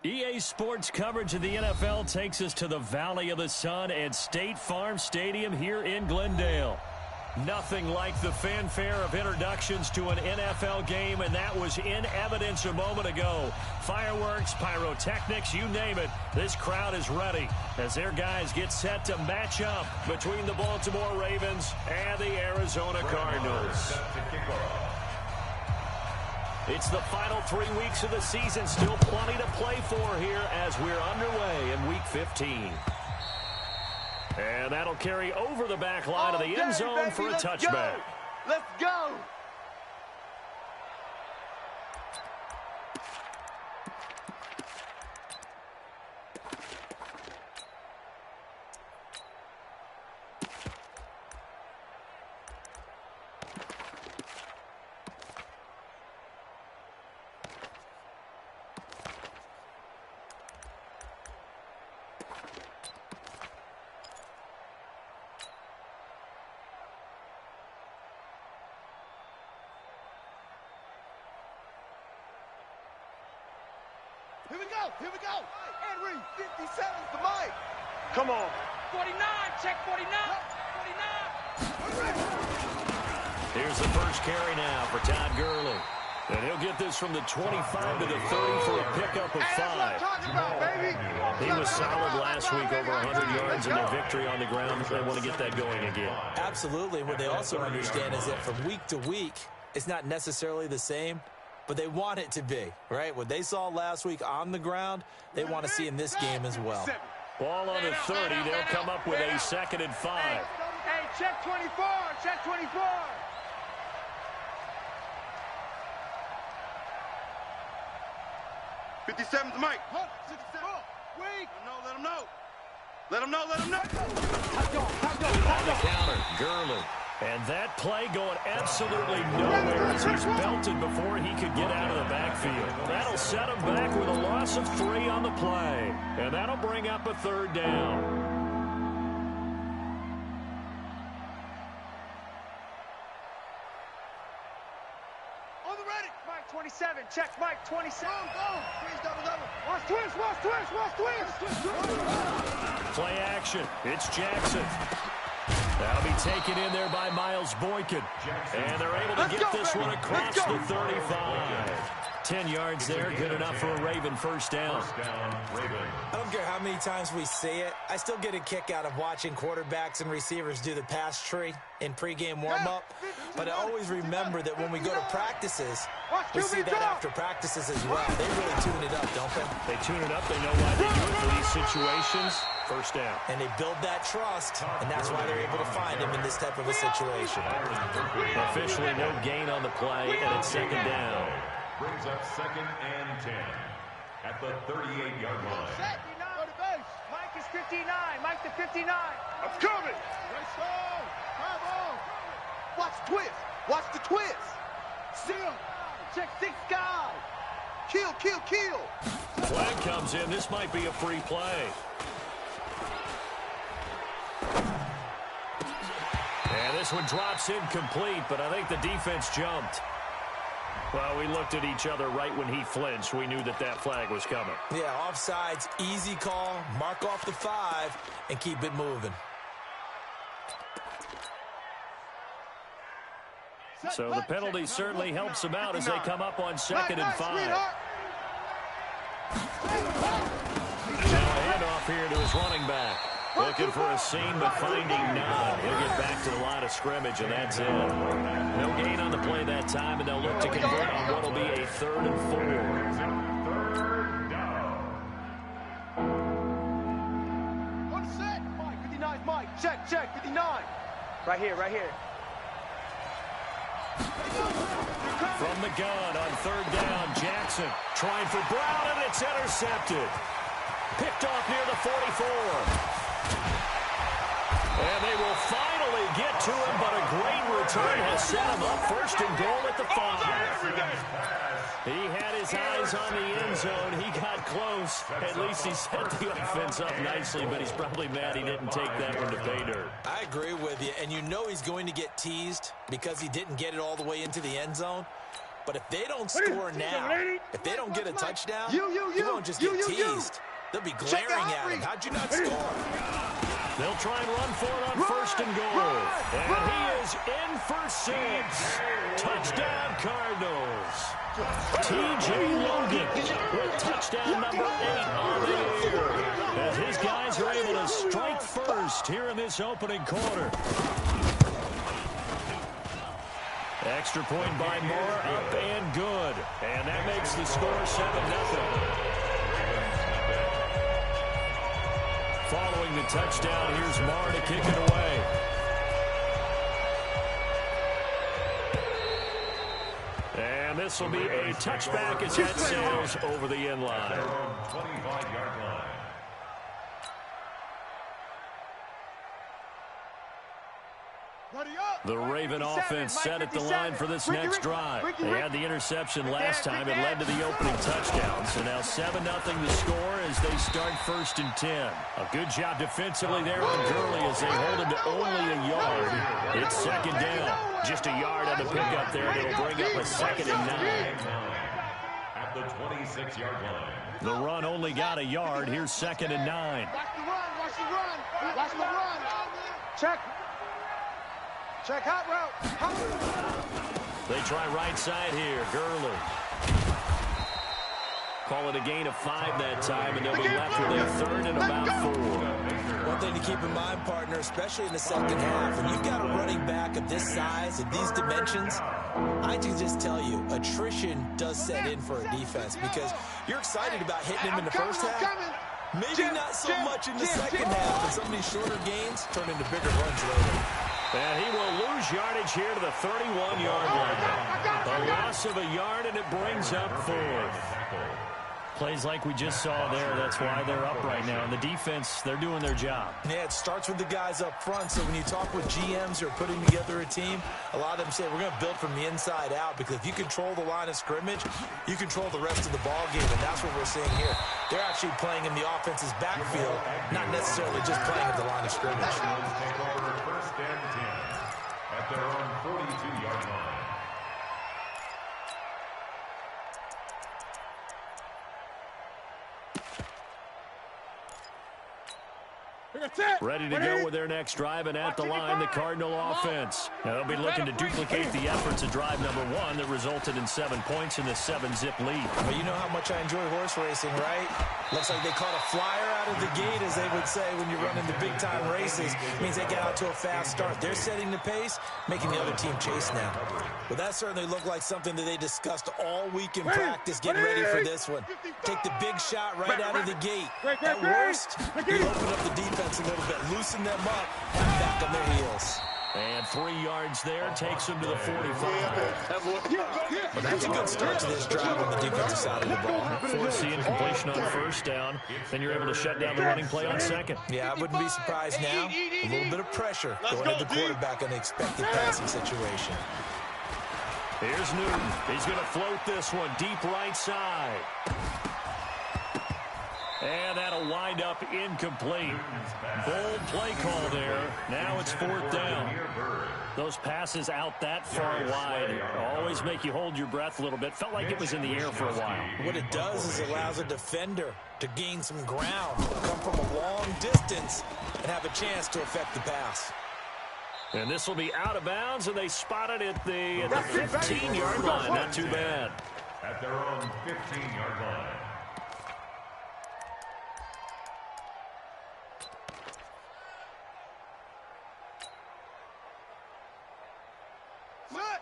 EA Sports coverage of the NFL takes us to the Valley of the Sun at State Farm Stadium here in Glendale. Nothing like the fanfare of introductions to an NFL game, and that was in evidence a moment ago. Fireworks, pyrotechnics, you name it, this crowd is ready as their guys get set to match up between the Baltimore Ravens and the Arizona Cardinals. It's the final 3 weeks of the season, still plenty to play for here as we're underway in Week 15. And that'll carry over the back line of the end zone for a touchback. Let's go! Here we go. Henry, 57's the mic. Come on. 49, check 49. 49. Here's the first carry now for Todd Gurley. And he'll get this from the 25 to the 30 for a pickup of 5. He was solid last week, over 100 yards in their victory on the ground. They want to get that going again. Absolutely. What they also understand is that from week to week, it's not necessarily the same, but they want it to be, right? What they saw last week on the ground, they want to see in this game as well. Ball on the 30. They'll come up with a 2nd and 5. Hey, check 24. Check 24. '57's Mike. Wait. Let him know. Let him know. Let him know. On the counter, Gurley. And that play going absolutely nowhere as he's belted before he could get out of the backfield. That'll set him back with a loss of 3 on the play. And that'll bring up a 3rd down. On the ready. Mike 27. Check Mike 27. Go. Twist, double. Watch twist. Play action. It's Jackson. That'll be taken in there by Miles Boykin. And they're able to get this one across the 35. 10 yards there, good enough for a Raven first down. I don't care how many times we see it. I still get a kick out of watching quarterbacks and receivers do the pass tree in pregame warm-up. But I always remember that when we go to practices, we see that after practices as well. They really tune it up, don't they? They tune it up. They know why they do it for these situations. First down. And they build that trust, and that's why they're able to find him in this type of a situation. Officially no gain on the play, and it's 2nd down. Brings up 2nd and 10 at the 38-yard line. Set. Go to base. Mike is 59. Mike to 59. I'm coming. Let's go. Watch the twist. Watch the twist. Seal. Check 6 guys. Kill. Flag comes in. This might be a free play. And this one drops incomplete, but I think the defense jumped. Well, we looked at each other right when he flinched. We knew that that flag was coming. Yeah, offsides, easy call, mark off the 5, and keep it moving. So the penalty certainly helps them out as they come up on 2nd and 5. Now a handoff here to his running back. Looking for a seam, but finding none. He'll get back to the line of scrimmage, and that's it. No gain on the play that time, and they'll look to convert on what will be a 3rd and 4. 3rd down. On set. Mike, 59 Mike. Check, 59. Right here. From the gun on 3rd down, Jackson trying for Brown, and it's intercepted. Picked off near the 44. And they will finally get to him, but a great return has set him up 1st and goal at the 5. He had his eyes on the end zone. He got close. At least he set the offense up nicely, but he's probably mad he didn't take that one to pay dirt. I agree with you, and you know he's going to get teased because he didn't get it all the way into the end zone. But if they don't score now, if they don't get a touchdown, he won't just get teased. They'll be glaring at him. How'd you not score? They'll try and run for it on first and goal. And he is in for 6. Touchdown, Cardinals. T.J. Logan with touchdown number 8 on the year. As his guys are able to strike first here in this opening quarter. Extra point by Moore, up and good. And that makes the score 7-0. Following the touchdown, here's Moore to kick it away. And this will be a touchback as that sails over the end line. 25-yard line. The Raven offense set at the line for this next drive. They had the interception last time. It led to the opening touchdown. So now 7-0 the score as they start first and 10. A good job defensively there on Gurley as they hold him to only a yard. It's second down. Just a yard on the pickup there. It'll bring up a 2nd and 9. At the 26-yard line. The run only got a yard. Here's 2nd and 9. Watch the run, watch the run, watch the run. Check. Check hot route. Hot route. They try right side here. Gurley. Call it a gain of 5 that time, and they'll be left with a 3rd and about 4. One thing to keep in mind, partner, especially in the second half, when you've got a running back of this size and these dimensions, I can just tell you, attrition does set in for a defense because you're excited about hitting him in the first half. Maybe not so much in the second half, and some of these shorter gains turn into bigger runs later. And he will lose yardage here to the 31-yard line. A loss of a yard, and it brings up 4th. Plays like we just saw there. That's why they're up right now. And the defense, they're doing their job. Yeah, it starts with the guys up front. So when you talk with GMs who are putting together a team, a lot of them say we're going to build from the inside out because if you control the line of scrimmage, you control the rest of the ball game, and that's what we're seeing here. They're actually playing in the offense's backfield, not necessarily just playing at the line of scrimmage. Take over first and 10 at their own 42-yard line. Ready to go with their next drive, and at the line, the Cardinal offense. Now, they'll be looking to duplicate the efforts of drive number 1 that resulted in 7 points in the 7-zip lead. But you know how much I enjoy horse racing, right? Looks like they caught a flyer out of the gate, as they would say when you're running the big-time races. It means they get out to a fast start. They're setting the pace, making the other team chase now. But that certainly looked like something that they discussed all week in practice, getting ready for this one. Take the big shot right out of the gate. At worst, you open up the defense a little bit, loosen them up, and back on their heels. And 3 yards there takes them to the 45. Well, that's a good start to this drive on the defensive side of the ball. Forcing incompletion on first down, then you're able to shut down the running play on second. Yeah, I wouldn't be surprised now. A little bit of pressure going at the quarterback on the expected passing situation. Here's Newton. He's going to float this one deep right side. And that'll wind up incomplete. Bold play call there. Now it's 4th down. Those passes out that far wide always make you hold your breath a little bit. Felt like it was in the air for a while. What it does is allows a defender to gain some ground, come from a long distance, and have a chance to affect the pass. And this will be out of bounds, and they spot it at the 15-yard line. Not too bad. At their own 15-yard line.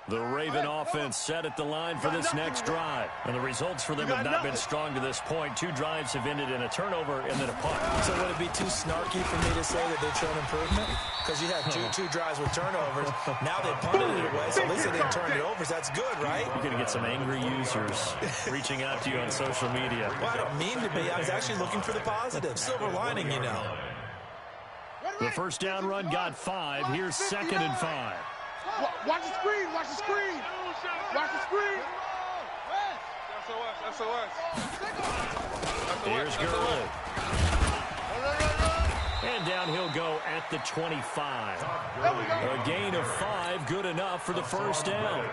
The Raven offense set at the line for this next drive. And the results for them have not been strong to this point. 2 drives have ended in a turnover and then a punt. So would it be too snarky for me to say that they've shown improvement? Because you had two drives with turnovers. Now they punted it away, so at least they didn't turn it over. So that's good, right? You're going to get some angry users reaching out to you on social media. Well, I don't mean to be. I was actually looking for the positive. Silver lining, you know. The first down run got 5. Here's 2nd and 5. Watch the screen, watch the screen. Watch the screen. Here's Gurley. And down he'll go at the 25. A gain of 5, good enough for the first down.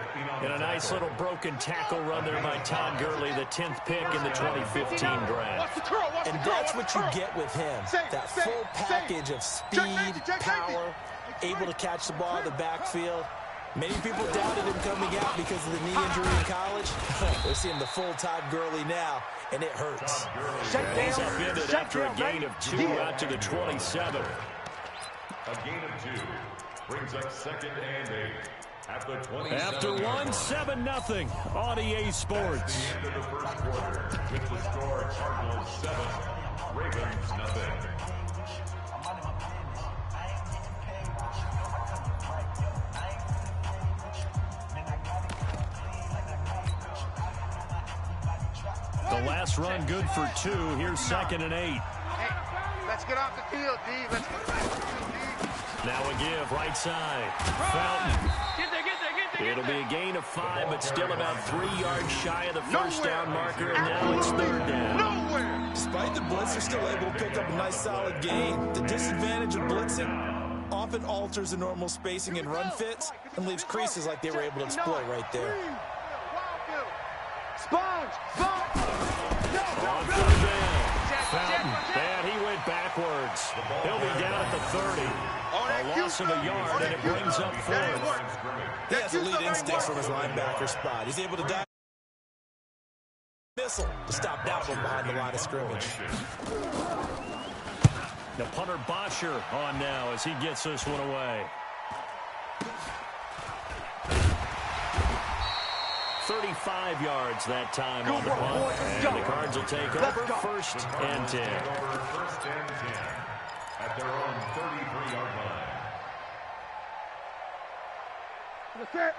And a nice little broken tackle run there by Todd Gurley, the 10th pick in the 2015 draft. And that's what you get with him, that full package of speed, power, able to catch the ball in the backfield. Many people doubted him coming out because of the knee injury in college. We're seeing the full Todd Gurley now, and it hurts. He's upended after a gain of 2 out to the 27. A gain of 2 brings up 2nd and 8 at the 27. After 1, 7-0 on EA Sports. At the end of the first quarter, with the score Cardinals 7, Ravens nothing. The last run good for 2. Here's 2nd and 8. Hey, let's get off the field, D. Let's get off the field, D. Now a give, right side. Fountain. Get there. It'll be a gain of 5, but still about 3 yards shy of the first down marker, and now it's 3rd down. Nowhere. Despite the blitz, they're still able to pick up a nice solid gain. The disadvantage of blitzing often alters the normal spacing and run fits and leaves creases like they were able to exploit right there. Sponge. On 3rd down. Fountain. And he went backwards. He'll be down at the 30. A loss of a yard, and it brings up 4th. He has elite instincts from his linebacker spot. He's able to dive missile to stop that one behind the line of scrimmage. The punter Bosher on now as he gets this one away. 35 yards that time on the punt. And the Cards will take over 1st and 10. First and 10 at their own 33-yard line.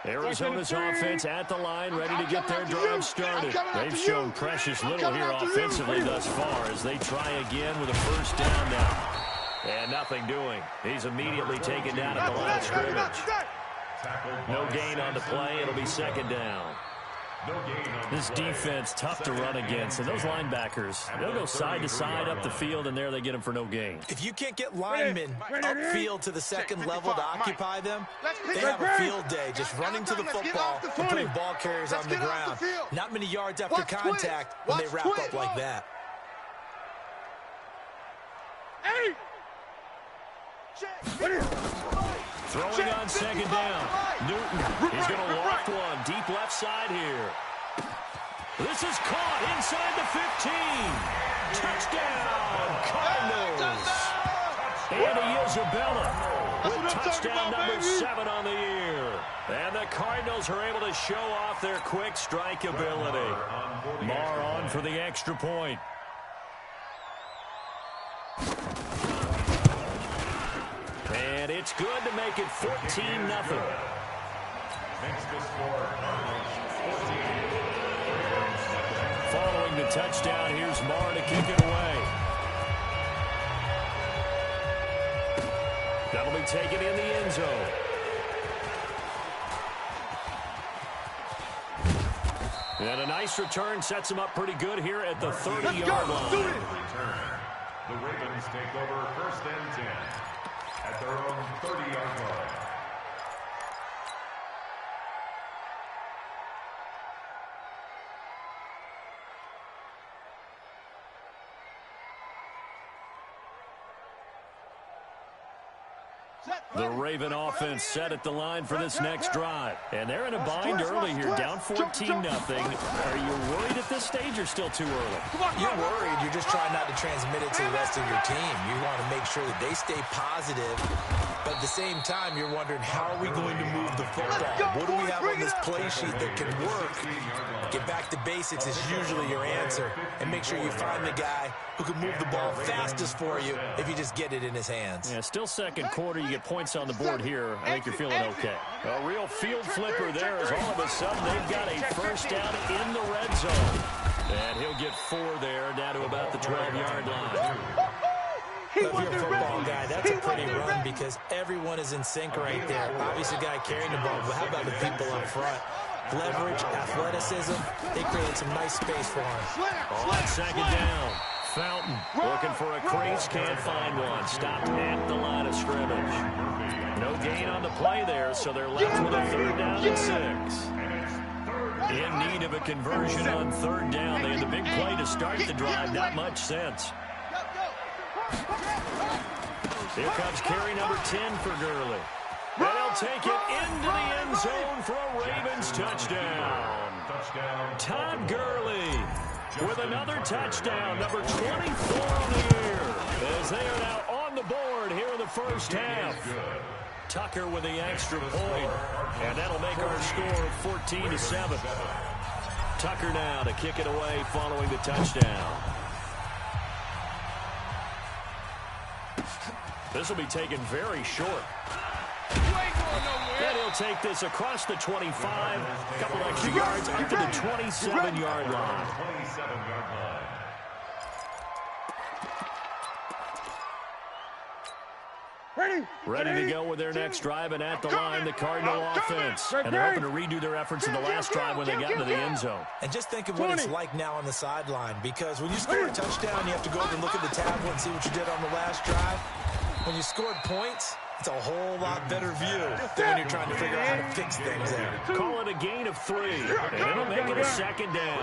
Arizona's offense at the line, ready to get their drive started. They've shown precious little here offensively thus far as they try again with a first down now. And nothing doing. He's immediately taken down at the line of scrimmage. No gain on the play. It'll be 2nd down. This defense tough to run against, and those linebackers, they'll go side to side up the field, and there they get them for no gain. If you can't get linemen upfield to the second level to occupy them, they have a field day just running to the football and putting ball carriers on the ground. Not many yards after contact when they wrap up like that. Throwing on 2nd down. Newton, he's going to loft one. Deep left side here. This is caught inside the 15. Touchdown, Cardinals. Andy Isabella with touchdown number 7 on the year. And the Cardinals are able to show off their quick strike ability. Marr on for the extra point. And it's good to make it 14-0. Following the touchdown, here's Marr to kick it away. That'll be taken in the end zone. And a nice return sets him up pretty good here at the 30-yard line. The Ravens take over 1st and 10 at their own 30-yard line. The Raven offense set at the line for this next drive. And they're in a bind early here, down 14-0. Are you worried at this stage or still too early? You're worried. You're just trying not to transmit it to the rest of your team. You want to make sure that they stay positive. But at the same time, you're wondering, how are we going to move the football? What do we have on this play sheet that can work? Get back to basics is usually your answer. And make sure you find the guy who can move the ball fastest for you if you just get it in his hands. Yeah, still second quarter. You get points on the board here. I think you're feeling okay. A real field flipper there as all of a sudden they've got a first down in the red zone. And he'll get 4 there, down to about the 12-yard line. If you're a football guy, that's a pretty run because everyone is in sync right there. Obviously, the guy carrying the ball, but how about the people up front? Leverage, athleticism, they create some nice space for him. On 2nd down, Fountain looking for a crease, can't find one. Stopped at the line of scrimmage. No gain on the play there, so they're left with a 3rd down and 6. In need of a conversion on 3rd down. They had the big play to start the drive, not much sense. Here comes carry number 10 for Gurley. And he'll take it into the end zone for a Ravens touchdown. Todd Gurley with another touchdown, number 24 on the year, as they are now on the board here in the first half. Tucker with the extra point, and that'll make our score 14-7. Tucker now to kick it away following the touchdown. This will be taken very short. And he'll take this across the 25, a couple extra yards up to the 27-yard line. Ready to go with their next drive, and at the line, the Cardinal offense. And they're hoping to redo their efforts in the last drive when they got into the end zone. And just think of what it's like now on the sideline, because when you score a touchdown, you have to go over and look at the tablet and see what you did on the last drive. When you scored points, it's a whole lot better view than when you're trying to figure out how to fix things there. Call it a gain of 3, and it'll make it a 2nd down.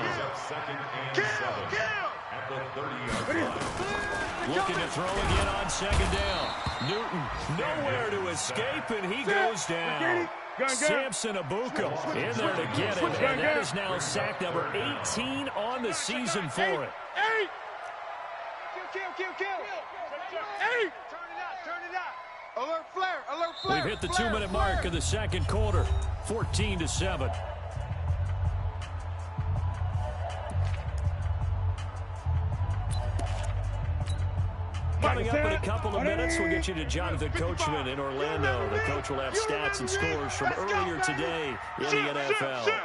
At the 30-yard line. Looking to throw again on 2nd down. Newton nowhere to escape, and he goes down. Samson Abuka in there to get him, and that is now sack number 18 on the season for it. Alert flare, alert flare. We've hit the 2-minute mark of the second quarter, 14-7. Coming up in a couple of minutes, we'll get you to Jonathan Coachman in Orlando. The coach will have stats and scores from earlier today in the NFL.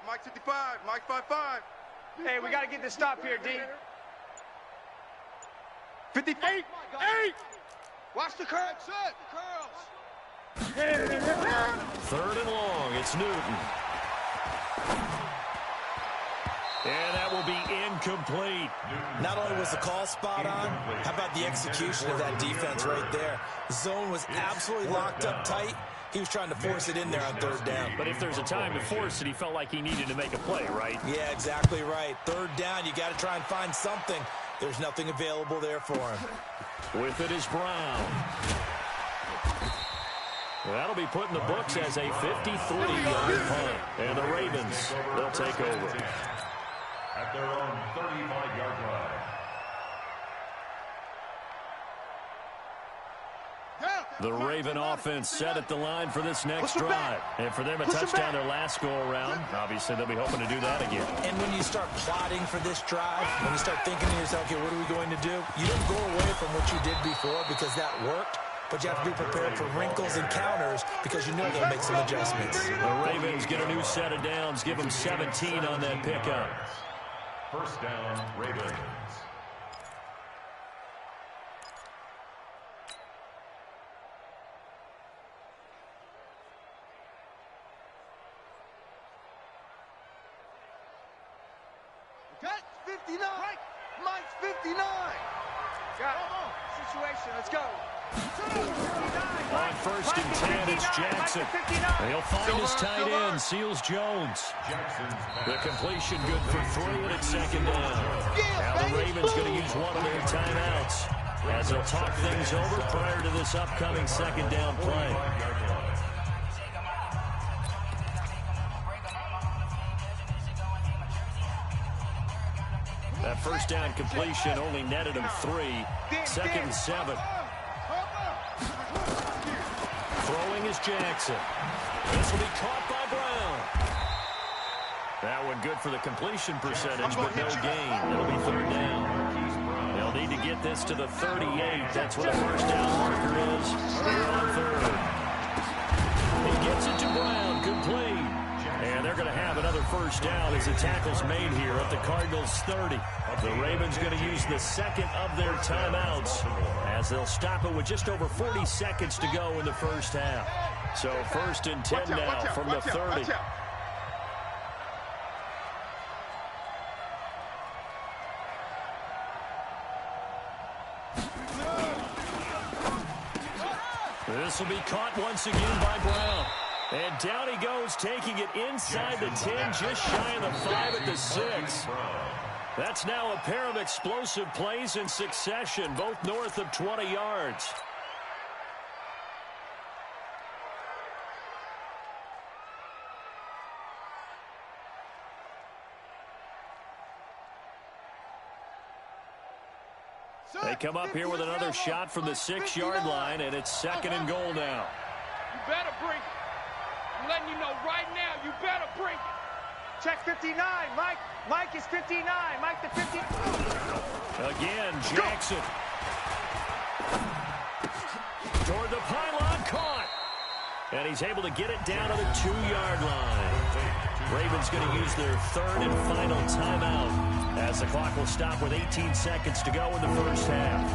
Mike 55, Mike 55. Hey, we got to get this stop here, D. 58, 8. Watch the curls. Third and long, it's Newton. And that will be incomplete. Not only was the call spot on, how about the execution of that defense right there? The zone was absolutely locked up tight. He was trying to force it in there on 3rd down. But if there's a time to force it, he felt like he needed to make a play, right? Yeah, exactly right. 3rd down, you got to try and find something. There's nothing available there for him. With it is Brown. That'll be put in the books as a 53-yard punt. And the Ravens, they'll take over. At their own 35-yard line. The Raven offense set at the line for this next drive. And for them, a touchdown their last go-around. Obviously, they'll be hoping to do that again. And when you start plotting for this drive, when you start thinking to yourself, okay, what are we going to do? You don't go away from what you did before because that worked. But you have to be prepared for wrinkles and counters because you know they'll make some adjustments. The Ravens get a new set of downs, give them 17 on that pickup. First down, Ravens. That's 59. Mike's 59. Got it. Situation. Let's go. On 1st and 10, it's Jackson. He'll find his tight end, Seals Jones. The completion good for 3, and it's 2nd down. Now the Ravens going to use one of their timeouts as they'll talk things over prior to this upcoming 2nd down play. That first down completion only netted him 3. 2nd and 7. Throwing is Jackson. This will be caught by Brown. That one good for the completion percentage, but no gain. It'll be 3rd down. They'll need to get this to the 38. That's where the first down marker is. They're on 3rd. He gets it to Brown. Complete. And they're going to have another first down as the tackle's made here at the Cardinals' 30. The Ravens going to use the second of their timeouts as they'll stop it with just over 40 seconds to go in the first half. So 1st and 10 now from the 30. This will be caught once again by Brown. And down he goes, taking it inside the 10, just shy of the 5 at the 6. That's now a pair of explosive plays in succession, both north of 20 yards. They come up here with another shot from the 6-yard line, and it's 2nd and goal now. You better bring it. I'm letting you know right now, you better bring it. Check 59, Mike. Mike is 59. Mike the 50. Again, Jackson. Toward the pylon, caught. And he's able to get it down to the 2-yard line. Ravens going to use their 3rd and final timeout as the clock will stop with 18 seconds to go in the first half.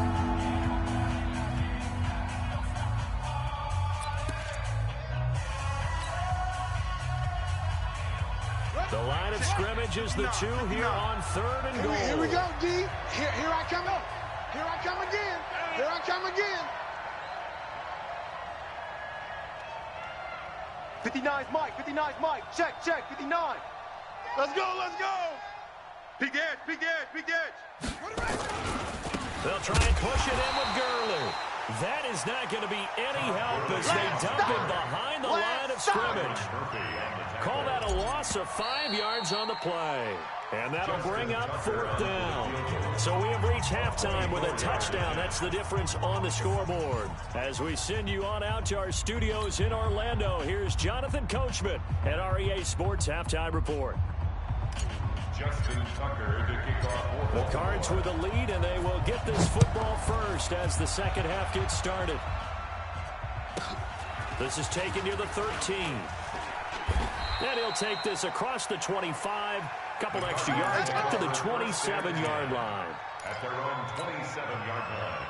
The line of scrimmage is the 2 here on 3rd and goal. Here we go, D. Here I come up. Here I come again. Here I come again. 59's Mike. 59's Mike. Check. 59. Let's go. Big edge. They'll try and push it in with Gurley. That is not going to be any help as they dump him behind the line of scrimmage. Call that a loss of 5 yards on the play. And that'll bring up 4th down. So we have reached halftime with a touchdown. That's the difference on the scoreboard. As we send you on out to our studios in Orlando, here's Jonathan Coachman at REA Sports Halftime Report. Justin Tucker to kick off. The Cards with the lead, and they will get this football first as the second half gets started. This is taken near the 13. And he'll take this across the 25, couple extra yards up to the 27-yard line. At their own 27-yard line.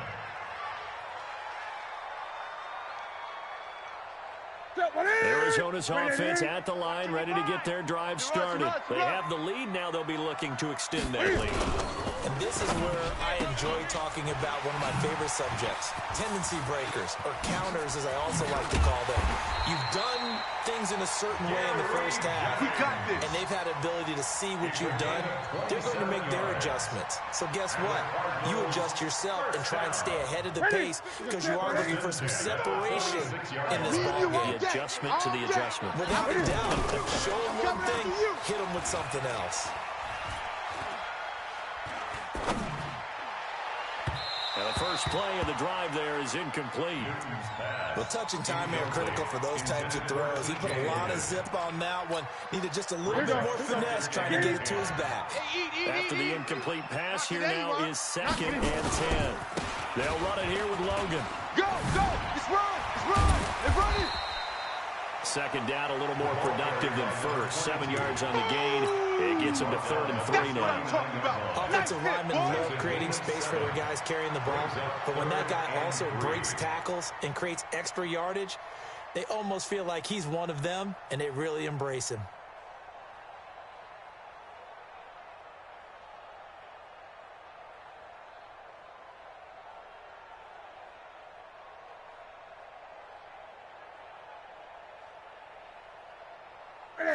Arizona's offense at the line, ready to get their drive started. They have the lead. Now they'll be looking to extend that lead. And this is where I enjoy talking about one of my favorite subjects, tendency breakers, or counters as I also like to call them. You've done things in a certain way in the first half, and they've had ability to see what you've done. They're going to make their adjustments. So guess what? You adjust yourself and try and stay ahead of the pace because you are looking for some separation in this ball game. The adjustment to the adjustment. Without a doubt, show them one thing, hit them with something else. And the first play of the drive there is incomplete. Well, touch and timing are critical for those types of throws. He put a lot of zip on that one. Needed just a little bit more finesse trying to get it to his back. After the incomplete pass, here now is 2nd and 10. They'll run it here with Logan. Go! It's run! It's running! 2nd down, a little more productive than first. 7 yards on the gain. It gets them to 3rd and 3 now. Offensive linemen love creating space for their guys carrying the ball, but when that guy also breaks tackles and creates extra yardage, they almost feel like he's one of them, and they really embrace him.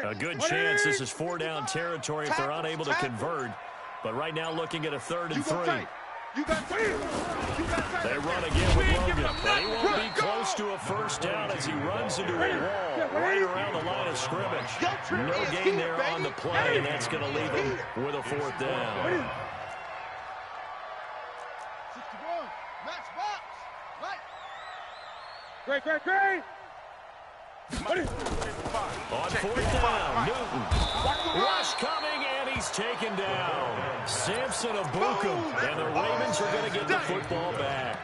A good chance this is 4-down territory if they're unable to convert. But right now looking at a 3rd and 3. They run again with Logan. But he won't be close to a first down as he runs into a wall right around the line of scrimmage. No gain there on the play, and that's going to leave him with a 4th down. Great. On 4th down, Newton. Rush coming, and he's taken down. Samson Abukum, and the Ravens are going to get the football back.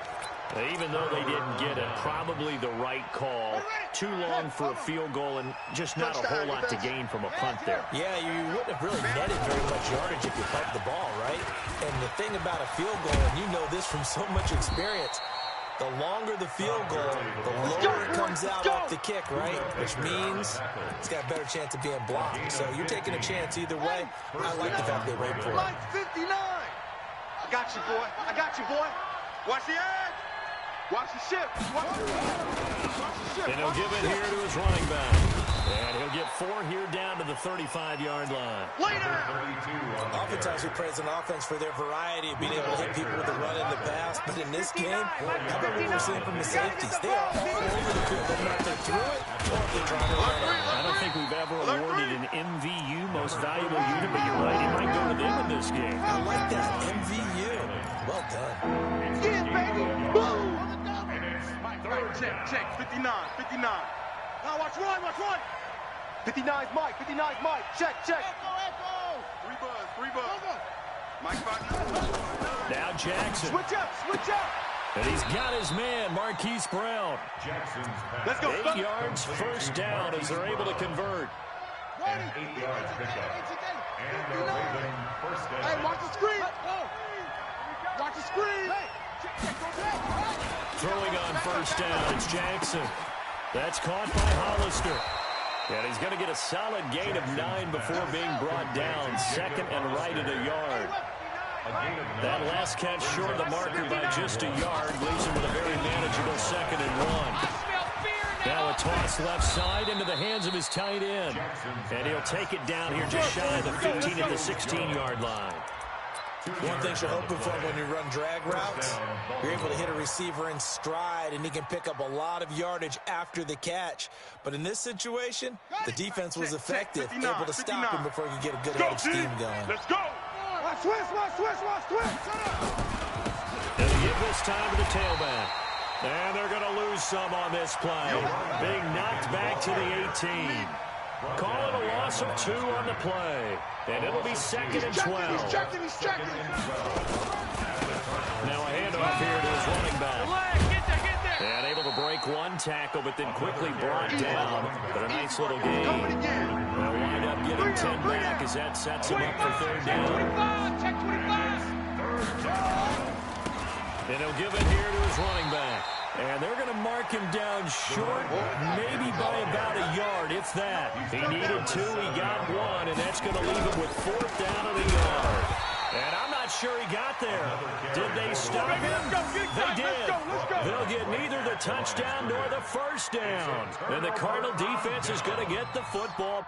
Even though they didn't get it, probably the right call. Too long for a field goal and just not a whole lot to gain from a punt there. Yeah, you wouldn't have really netted very much yardage if you pumped the ball, right? And the thing about a field goal, and you know this from so much experience, the longer the field goal, the lower it comes out off the kick, right? Which means it's got a better chance of being blocked. So you're taking a chance either way. I like the fact they wait for it. 59. I got you, boy. I got you, boy. Watch the edge. Watch the ship. Watch the ship. And he'll give it here to his running back. And he'll get 4 here down to the 35-yard line. Oftentimes we praise an offense for their variety of being able to hit people with the run and the pass. But in this game, how about what we're seeing from the safeties? They are all over the field. They're not there through it or if they're trying to run it. I don't think we've ever awarded an MVU, most valuable unit, but you're right, it might go to them in this game. I like that. MVU. Well done. Yeah, baby. Boom. Check. 59. Now watch run. 59's Mike. Check. Echo. 3 buzz. Mike partner. Now Jackson. Switch up. And he's got his man, Marquise Brown. Let's go. 8 yards, first down as they're able to convert. And 8 yards pickup. And the Raven first down. Hey, watch the screen. Watch the screen. Throwing on first down, it's Jackson. That's caught by Hollister. And he's going to get a solid gain of 9 before being brought down. Second and right at a yard. That last catch short of the marker by just a yard leaves him with a very manageable 2nd and 1. Now a toss left side into the hands of his tight end. And he'll take it down here just shy of the 15 at the 16-yard line. One thing you're hoping for when you run drag routes, you're able to hit a receiver in stride, and he can pick up a lot of yardage after the catch. But in this situation, the defense was effective, able to stop him before he could get a good head of steam going. Let's go. Watch twist. They'll give this time to the tailback. And they're going to lose some on this play. Being knocked back to the 18. Call it a loss of 2 on the play. And it'll be 2nd and 12. He's checking. Now a handoff here to his running back. Get there. And able to break one tackle, but then quickly brought down. But a nice little gain. They'll wind up getting 10 back as that sets him up for 3rd down. Check 25. And he'll give it here to his running back. And they're going to mark him down short, maybe by about a yard, if that. He needed 2, he got 1, and that's going to leave him with 4th down at a yard. And I'm not sure he got there. Did they stop him? They did. They'll get neither the touchdown nor the first down. And the Cardinal defense is going to get the football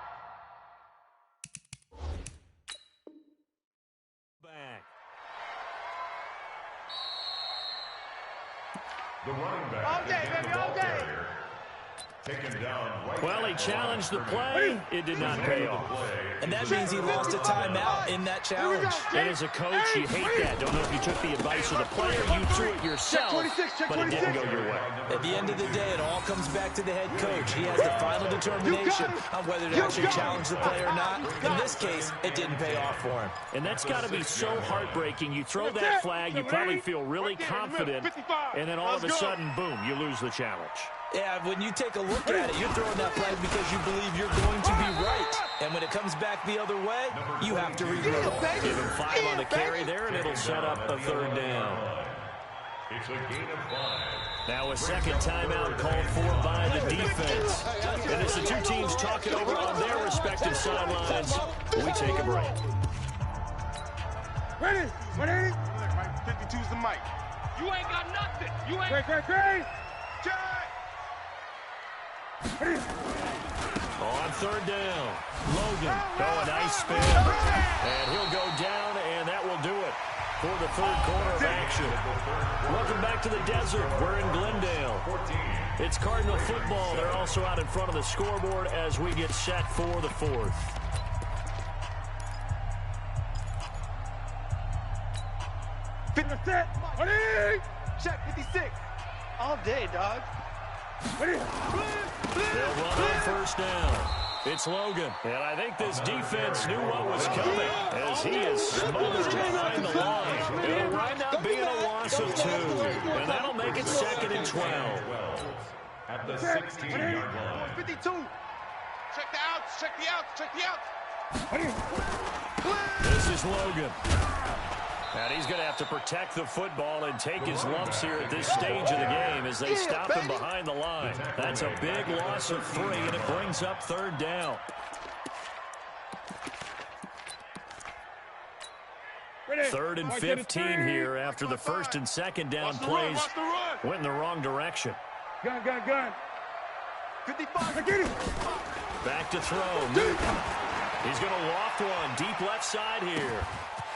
back. The running back. All day, baby, all day. Taken down right. Well, he challenged the play. It did not pay off. And that means he lost a timeout in that challenge. And as a coach, you hate that. Don't know if you took the advice of the player. You threw it yourself, but it didn't go your way. At the end of the day, it all comes back to the head coach. He has the final determination on whether to actually challenge the play or not. In this case, it didn't pay off for him. And that's got to be so heartbreaking. You throw that flag, you probably feel really confident, and then all of a sudden, boom, you lose the challenge. Yeah, when you take a look at it, you're throwing that flag because you believe you're going to be right. And when it comes back the other way, you have to regroup. Give him 5 on the carry there, and it'll set up a 3rd down. It's a gain of 5. Now a second timeout called for by the defense. And as the two teams talk it over on their respective sidelines, we take a break. Ready? 52's the mic. You ain't got nothing. You ain't. Great. Check. On 3rd down, Logan. Oh, a nice spin. And he'll go down, and that will do it for the 3rd quarter of action. Welcome back to the desert. We're in Glendale. It's Cardinal football. They're also out in front of the scoreboard as we get set for the 4th. Check 56. All day, dog. They'll run on first down. It's Logan. And I think this defense knew what was coming as he is smothered behind the line. It'll wind up being a loss of 2, and that'll make it 2nd and 12. At the 16-yard line. 52. Check the outs, check the outs, check the outs. This is Logan. And he's going to have to protect the football and take his lumps here at this stage of the game as they stop him behind the line. That's a big loss of 3, and it brings up 3rd down. Third and 15 here after the 1st and 2nd down plays went in the wrong direction. Gun. 55. Get him. Back to throw. Newton. He's going to loft one deep left side here.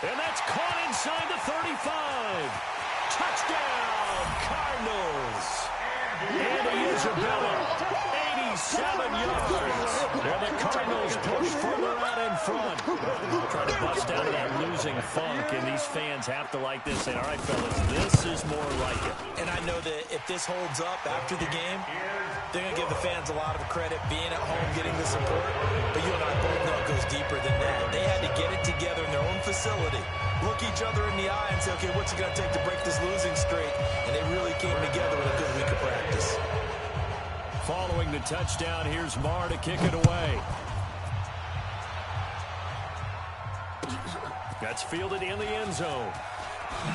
And that's caught inside the 35. Touchdown, Cardinals. Andy Isabella, 87 yards. And the Cardinals push further out in front. Trying to bust out of that losing funk, and these fans have to like this. Say, all right, fellas, this is more like it. And I know that if this holds up after the game, they're going to give the fans a lot of credit being at home, getting the support. But you and I both know it goes deeper than that. They had to get it together in their own facility, look each other in the eye and say, okay, what's it going to take to break this losing streak? And they really came together with a good week of practice. Following the touchdown, here's Marr to kick it away. That's fielded in the end zone.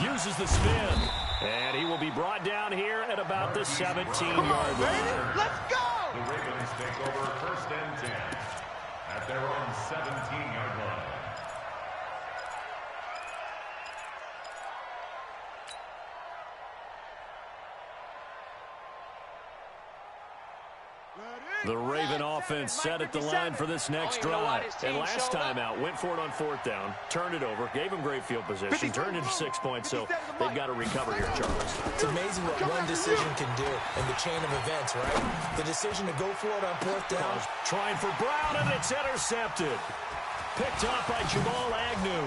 Uses the spin. And he will be brought down here at about the 17-yard line. Let's go! The Ravens take over 1st and 10 at their own 17-yard line. The Raven offense set at the line for this next drive. And last time out, went for it on 4th down, turned it over, gave him great field position, turned into 6 points, so they've got to recover here, Charles. It's amazing what one decision can do in the chain of events, right? The decision to go for it on 4th down. Trying for Brown, and it's intercepted. Picked up by Jamal Agnew.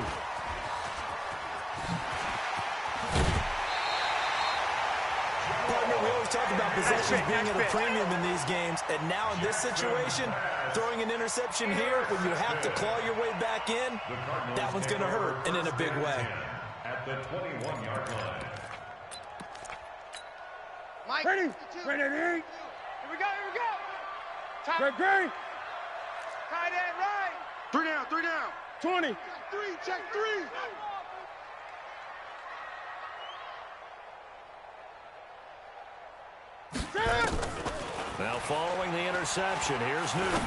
Partner, we always talk about possessions being at a premium in these games, and now in this situation, throwing an interception here when you have to claw your way back in, that one's going to hurt, and in a big way. At the 21-yard line. Mike. Ready. Here we go. Great. Tight end right. 3 down. 20. 3, check 3. Now following the interception, here's Newton.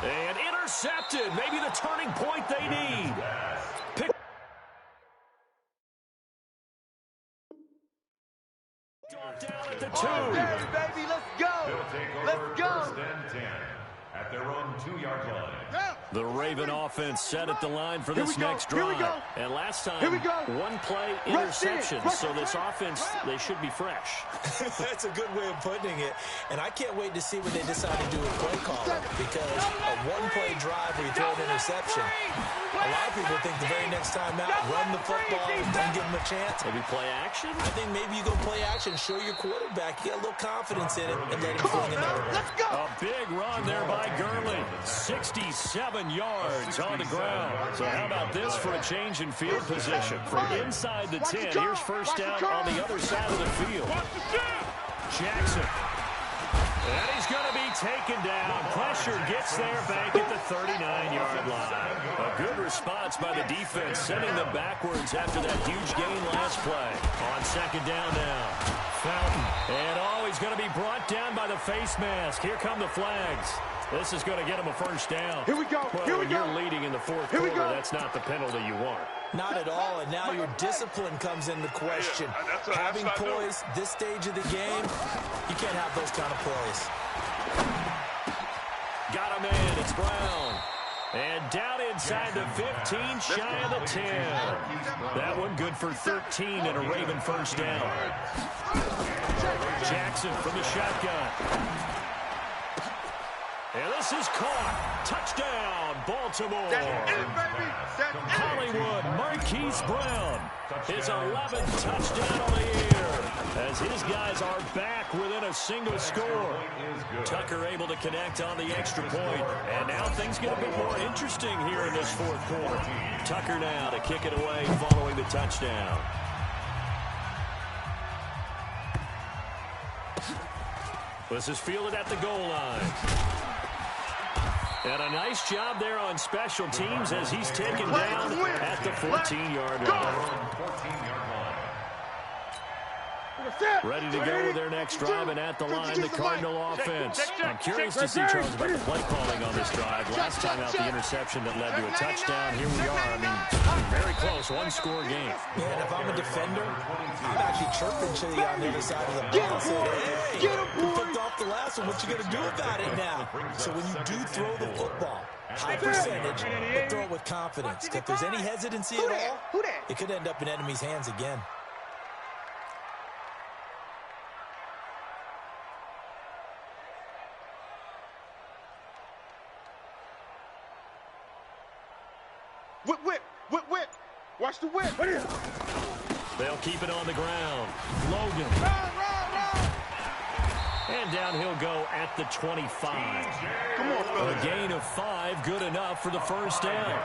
And intercepted. Maybe the turning point they need. Picked off down at the 2. Okay, baby, let's go. They'll take over Let's go. 1st and 10 at their own 2-yard line. The Raven offense set at the line for this next Here we drive. go. And last time, Here we go. one play Rush interception. it. So this offense, they should be fresh. That's a good way of putting it. And I can't wait to see what they decide to do with play calling, because a one-play drive where you throw an interception, a lot of people think the very next time out, run the football, don't give them a chance. Maybe play action? I think maybe you go play action, show your quarterback, you get a little confidence in it, and let him fling another one. Let's go. A big run there by Gurley. 67 yards on the ground. So how about this for a change in field position? From inside the 10, here's 1st down on the other side of the field. Jackson. And he's going to be taken down. Pressure gets there back at the 39-yard line. A good response by the defense, sending them backwards after that huge gain last play. On 2nd down now. Fountain. And he's going to be brought down by the face mask. Here come the flags. This is going to get him a 1st down. Here we go. Well, Here we when go. you're leading in the 4th Here we quarter, go. that's not the penalty you want. Not at all, and now your discipline comes into question. Having poise this stage of the game, you can't have those kind of plays. Got him in. It's Brown. And down inside the 15, shy of the 10. That one good for 13 and a Raven 1st down. Jackson from the shotgun. And this is caught. Touchdown, Baltimore. That's it, baby. That's it. Hollywood, Mark Marquise Brown, his 11th touchdown of the year, as his guys are back within a single score. Tucker able to connect on the extra point, and now things get a bit more interesting here in this fourth quarter. Tucker now to kick it away following the touchdown. This is fielded at the goal line. And a nice job there on special teams as he's taken down at the 14-yard line. Ready to go with their next drive, and at the line, the Cardinal offense. I'm curious to see, Charles, about the play calling on this drive. Last time out, the interception that led to a touchdown. Here we are. I mean, very close, one-score game. Yeah, and if I'm a defender, I'm actually chirping Chili on the other side of the ball. Hey, you picked off the last one. What you going to do about it now? So when you do throw the football, high percentage, but throw it with confidence. If there's any hesitancy at all, it could end up in enemy's hands again. Whip. Watch the whip. They'll keep it on the ground. Logan. And down he'll go at the 25. Come on, fellas. A gain of 5, good enough for the first down.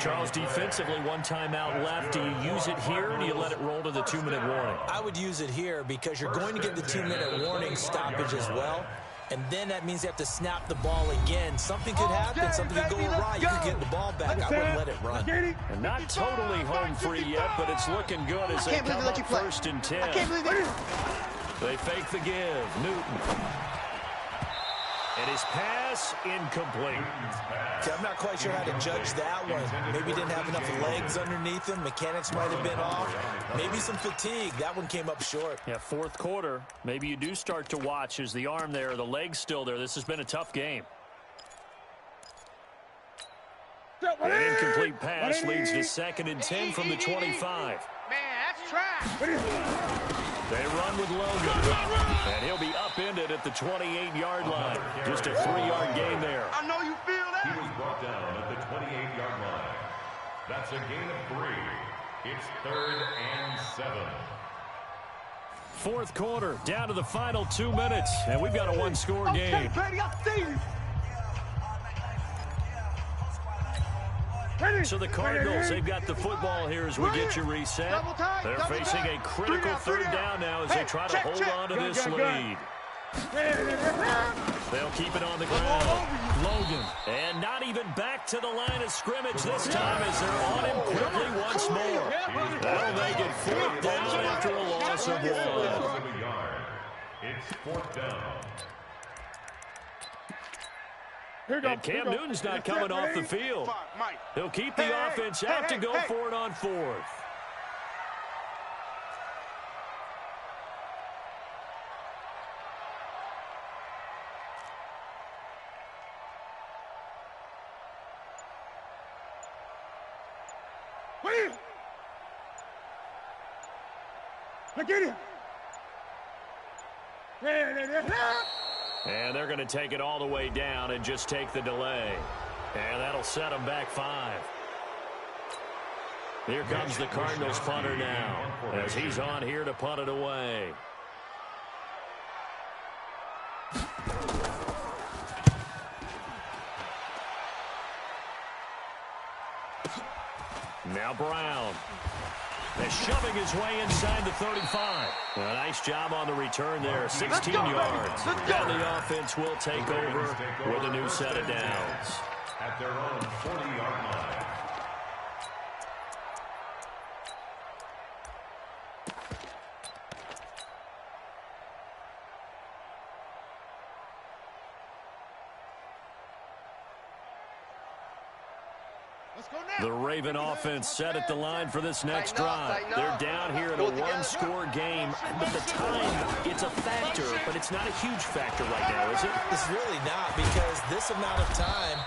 Charles, defensively, one timeout left. Do you use it here, or do you let it roll to the 2-minute warning? I would use it here because you're going to get the 2-minute warning stoppage as well. And then that means you have to snap the ball again. Something could happen. Something could go awry. You could get the ball back. I wouldn't let it run. And not totally home free yet, but it's looking good as they come up 1st and 10. They fake the give. Newton. And his pass incomplete. See, I'm not quite sure how to judge that one. Maybe he didn't have enough legs underneath him. Mechanics might have been off. Maybe some fatigue. That one came up short. Yeah, fourth quarter. Maybe you do start to watch. Is the arm there, the leg's still there? This has been a tough game. An incomplete pass leads to 2nd and 10 from the 25. Man, that's trash. They run with Logan, and he'll be upended at the 28-yard line. Just a 3-yard gain there. I know you feel that. He was brought down at the 28-yard line. That's a gain of 3. It's 3rd and 7. Fourth quarter, down to the final 2 minutes, and we've got a one-score game. Okay, Brady, I see you. So the Cardinals, they've got the football here as we get you reset. They're facing a critical 3rd down now as they try to hold on to this lead. They'll keep it on the ground. Logan. And not even back to the line of scrimmage this time as they're on him quickly once more. That'll make it 4th down after a loss of 1. It's 4th down. And Cam Newton's not coming off the field. He'll keep the offense out to go for it on 4th. Look at him. And they're going to take it all the way down and just take the delay. And that'll set them back 5. Here comes the Cardinals punter now as he's on here to punt it away. Now Brown. They're shoving his way inside the 35. A nice job on the return there, 16 yards. And the offense will take over with a new set of downs. At their own 40-yard line. The Raven offense set at the line for this next drive. They're down here in a one-score game. But the time, it's a factor, but it's not a huge factor right now, is it? It's really not, because this amount of time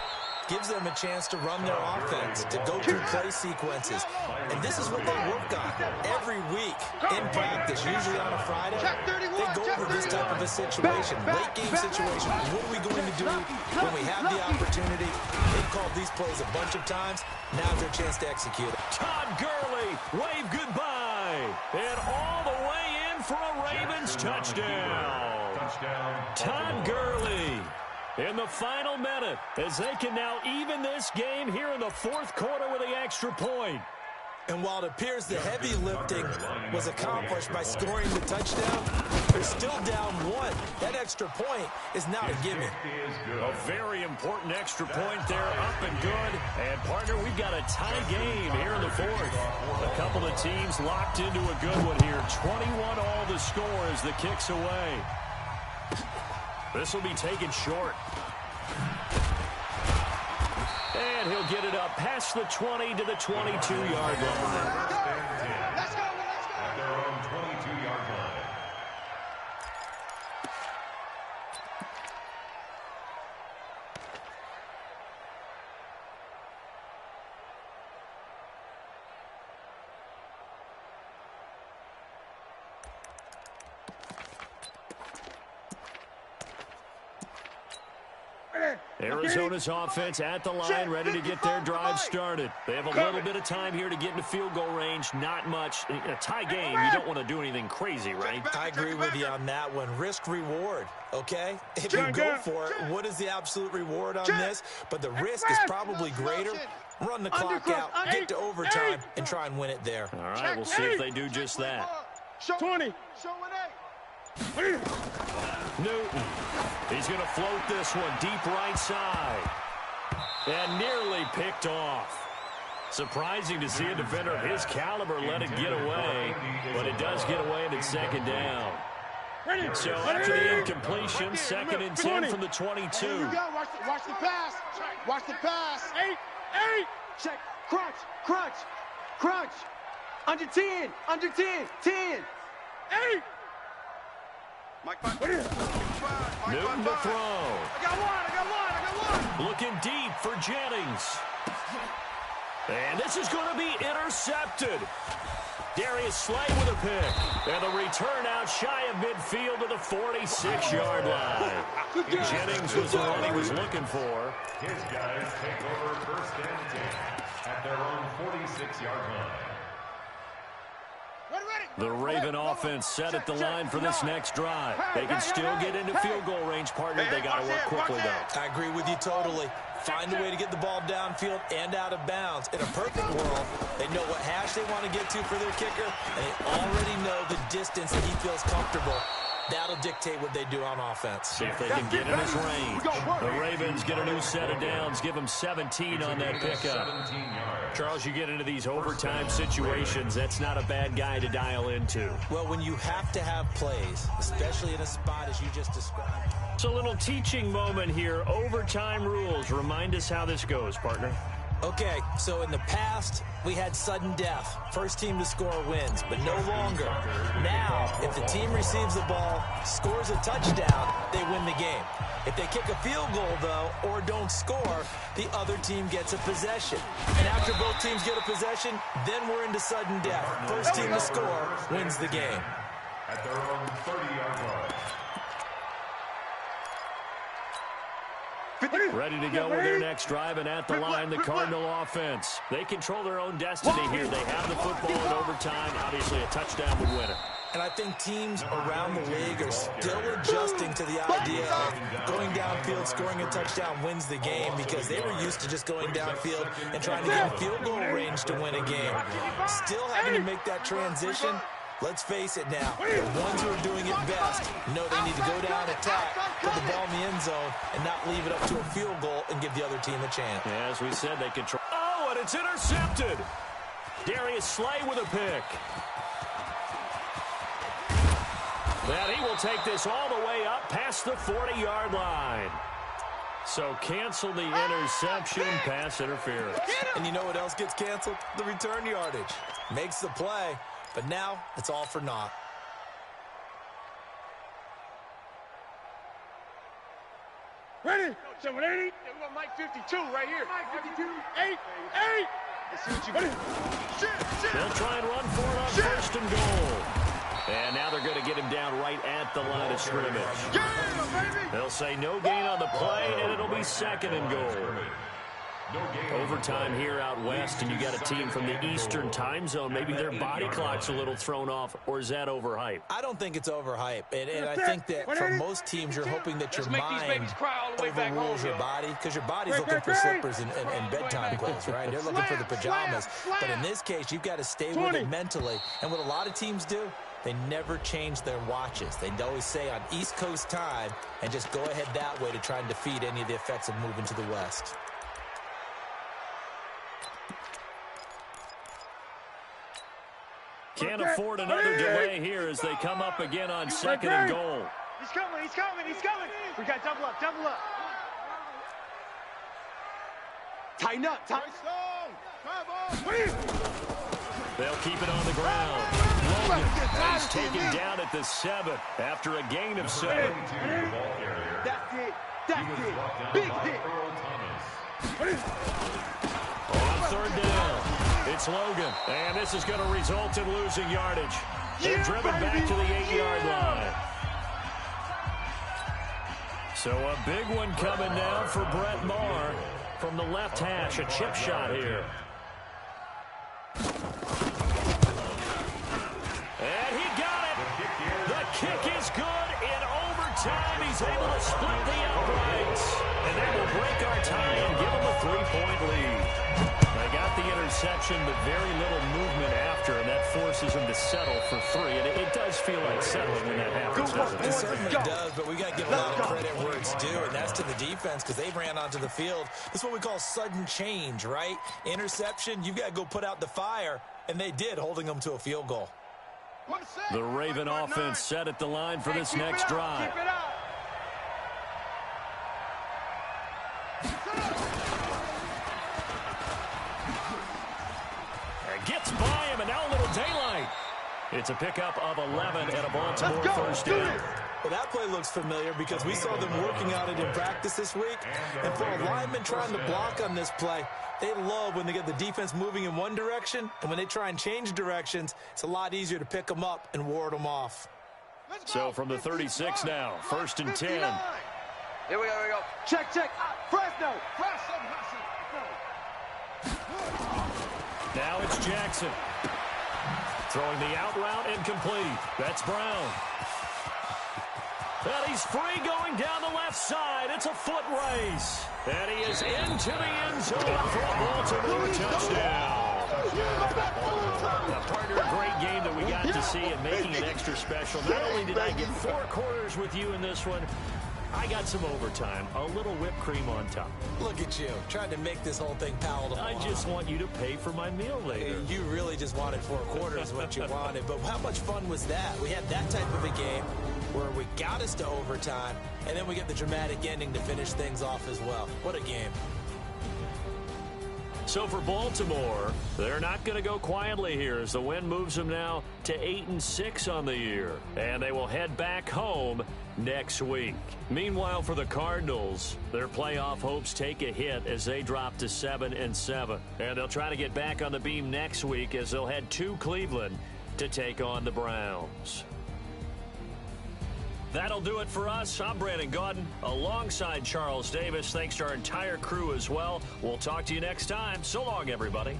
gives them a chance to run their offense, to go through play sequences. And this is what they work on every week in practice, usually on a Friday. They go over this type of a situation, late game situation. What are we going to do when we have the opportunity? They've called these plays a bunch of times. Now's their chance to execute it. Todd Gurley wave goodbye. And all the way in for a Ravens touchdown. Todd Gurley in the final minute as they can now even this game here in the fourth quarter with the extra point. And while it appears the heavy lifting was accomplished by scoring the touchdown, they're still down one. That extra point is now a gimme. A very important extra point there, up and good. And, partner, we've got a tie game here in the fourth. A couple of teams locked into a good one here. 21 all the score as the kick's away. This will be taken short. And he'll get it up past the 20 to the 22-yard line. Let's go. At their own 22-yard line. Arizona's offense at the line, ready to get their drive started. They have a little bit of time here to get into field goal range. Not much. In a tie game, you don't want to do anything crazy, right? I agree with you on that one. Risk-reward, okay? If you go for it, what is the absolute reward on this? But the risk is probably greater. Run the clock out, get to overtime, and try and win it there. All right, we'll see if they do just that. 20. Newton. He's going to float this one deep right side. And nearly picked off. Surprising to see a defender of his caliber let it get away. But it does get away and it's second down. So after the incompletion, second and 10 from the 22. Here you go. Watch the pass. Watch the pass. 8. Check. Crunch. Under 10. 10. 8. Newton to throw. I got one. Looking deep for Jennings. And this is going to be intercepted. Darius Slay with a pick. And the return out shy of midfield to the 46-yard line. Jennings was the one he was looking for. His guys take over first and 10 at their own 46-yard line. The Raven offense set at the line for this next drive. They can still get into field goal range, partner. They got to work quickly, though. I agree with you totally. Find a way to get the ball downfield and out of bounds. In a perfect world, they know what hash they want to get to for their kicker, and they already know the distance that he feels comfortable. That'll dictate what they do on offense. See if they can get in his range. The Ravens get a new set of downs, give them 17 on that pickup. Charles, you get into these overtime situations, that's not a bad guy to dial into. Well, when you have to have plays, especially in a spot as you just described. It's a little teaching moment here. Overtime rules. Remind us how this goes, partner. Okay, so in the past, we had sudden death. First team to score wins, but no longer. Now, if the team receives the ball, scores a touchdown, they win the game. If they kick a field goal, though, or don't score, the other team gets a possession. And after both teams get a possession, then we're into sudden death. First team to score wins the game. At their own 30-yard line. Ready to go with their next drive, and at the line, the Cardinal offense. They control their own destiny here. They have the football in overtime. Obviously, a touchdown would win it. And I think teams around the league are still adjusting to the idea of going downfield, scoring a touchdown wins the game, because they were used to just going downfield and trying to get in field goal range to win a game. Still having to make that transition. Let's face it now, the ones who are doing it best know they need to go down, attack, put the ball in the end zone, and not leave it up to a field goal and give the other team a chance. Yeah, as we said, they control. Oh, and it's intercepted. Darius Slay with a pick. That he will take this all the way up past the 40-yard line. So cancel the interception, pass interference. And you know what else gets canceled? The return yardage. Makes the play. But now, it's all for naught. Ready? 780. Yeah, we got Mike 52 right here. Mike 52. 8. Let's see what you got. They'll try and run for it on first and goal. And now they're going to get him down right at the line of scrimmage. Yeah, baby. They'll say no gain on the play, and it'll be second and goal. Overtime here out west, and you got a team from the Eastern time zone. Maybe their body clock's a little thrown off, or is that overhyped? I don't think it's overhyped, and I think that for most teams, you're hoping that your mind overrules your body, because your body's looking for slippers and bedtime clothes, right? They're looking for the pajamas. But in this case, you've got to stay with it mentally. And what a lot of teams do, they never change their watches. They always say on East Coast time, and just go ahead that way to try and defeat any of the effects of moving to the West. Can't afford another delay here as they come up again on second and goal. He's coming, he's coming, he's coming. We got double up, double up. Tighten up, tighten up. They'll keep it on the ground. Logan is taken down at the 7 after a gain of 7. That's it, that's it. Big hit. On third down, it's Logan, and this is going to result in losing yardage. They're driven back to the 8-yard line. So a big one coming now for Brett Maher from the left hash, a chip shot here. And he got it. The kick is good in overtime. He's able to split the outrights. And that will break our tie and give him a 3-point lead. They got the interception, but very little movement after, and that forces him to settle for 3. And it does feel like settling when that happens, doesn't it? It certainly does, but we got to give a lot of credit where it's due, and that's to the defense because they ran onto the field. This is what we call sudden change, right? Interception, you've got to go put out the fire, and they did, holding them to a field goal. The Raven offense set at the line for this next drive. Keep it up. Gets by him, and now a little daylight. It's a pickup of 11 and a Baltimore first down. Well, that play looks familiar because we saw them working on it in practice this week. And for a lineman trying to block on this play, they love when they get the defense moving in one direction, and when they try and change directions, it's a lot easier to pick them up and ward them off. So from the 36 now, 1st and 10. Here we go, here we go. Check, check. Fresno. Now it's Jackson. Throwing the out route incomplete. That's Brown. And he's free going down the left side. It's a foot race. And he is into the end zone for a Baltimore touchdown. Partner, a great game that we got to see and making it extra special. Not only did I get 4 quarters with you in this one, I got some overtime, a little whipped cream on top. Look at you, trying to make this whole thing palatable. I just want you to pay for my meal later. You really just wanted 4 quarters what you wanted, but how much fun was that? We had that type of a game where we got us to overtime, and then we get the dramatic ending to finish things off as well. What a game. So for Baltimore, they're not going to go quietly here as the win moves them now to 8-6 on the year. And they will head back home next week. Meanwhile, for the Cardinals, their playoff hopes take a hit as they drop to 7-7. And they'll try to get back on the beam next week as they'll head to Cleveland to take on the Browns. That'll do it for us. I'm Brandon Gaudin alongside Charles Davis. Thanks to our entire crew as well. We'll talk to you next time. So long, everybody.